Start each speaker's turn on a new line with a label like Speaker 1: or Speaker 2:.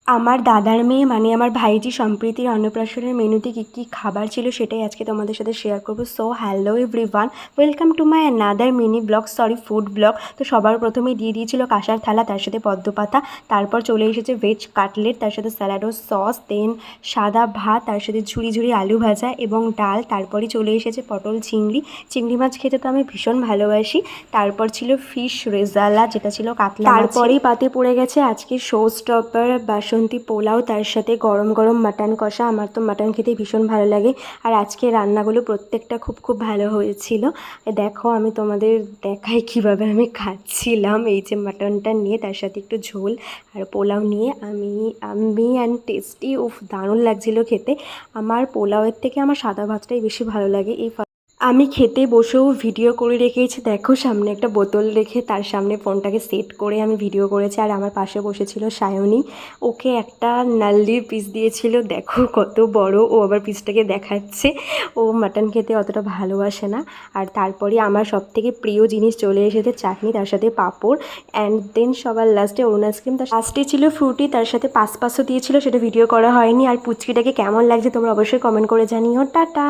Speaker 1: আমার দাদার মেয়ে মানে আমার ভাইজি সম্প্রীতির অন্নপ্রাশনের মেনুতে কী কী খাবার ছিল সেটাই আজকে তোমাদের সাথে শেয়ার করবো। So hello everyone, welcome to my another mini blog, sorry food blog. তো সবার প্রথমেই দিয়ে দিয়েছিল কাঁসার থালা, তার সাথে পদ্ম পাতা, তারপর চলে এসেছে ভেজ কাটলেট, তার সাথে স্যালাড ও সস, দেন সাদা ভাত, তার সাথে ঝুড়ি ঝুড়ি আলু ভাজা এবং ডাল, তারপরে চলে এসেছে পটল চিংড়ি। চিংড়ি মাছ খেতে তো আমি ভীষণ ভালোবাসি। তারপর ছিল ফিশ রেজালা, যেটা ছিল কাতলা। তারপরেই পাতে পড়ে গেছে আজকে শো স্টপার বাসন্তী পোলাও, তার সাথে গরম গরম মাটন কষা। আমার তো মাটন খেতে ভীষণ ভালো লাগে, আর আজকে রান্নাগুলো প্রত্যেকটা খুব খুব ভালো হয়েছিল। দেখো আমি তোমাদের দেখাই কিভাবে আমি খাচ্ছিলাম এই যে মাটনটা নিয়ে, তার সাথে একটু ঝোল আর পোলাও নিয়ে। আমি অ্যান্ড টেস্টি, উফ দারুণ লাগছিল খেতে। আমার পোলাওয়ের থেকে আমার সাদা ভাতটাই বেশি ভালো লাগে। আমি খেতে বসেও ভিডিও করে রেখেছি, দেখো সামনে একটা বোতল রেখে তার সামনে ফোনটাকে সেট করে আমি ভিডিও করেছি। আর আমার পাশে বসেছিল সায়নী, ওকে একটা নাল্লির পিস দিয়েছিল, দেখো কত বড়। ও আবার পিসটাকে দেখাচ্ছে। ও মাটন খেতে অতটা ভালোবাসে না। আর তারপরে আমার সবথেকে প্রিয় জিনিস চলে এসেছে চাটনি, তার সাথে পাঁপড়, অ্যান্ড দেন সবার লাস্টে অরুণ আইসক্রিম। তার লাস্টে ছিল ফ্রুটি, তার সাথে পাঁচও দিয়েছিল, সেটা ভিডিও করা হয়নি। আর পুচকিটাকে কেমন লাগছে তোমরা অবশ্যই কমেন্ট করে জানিও। টাটা।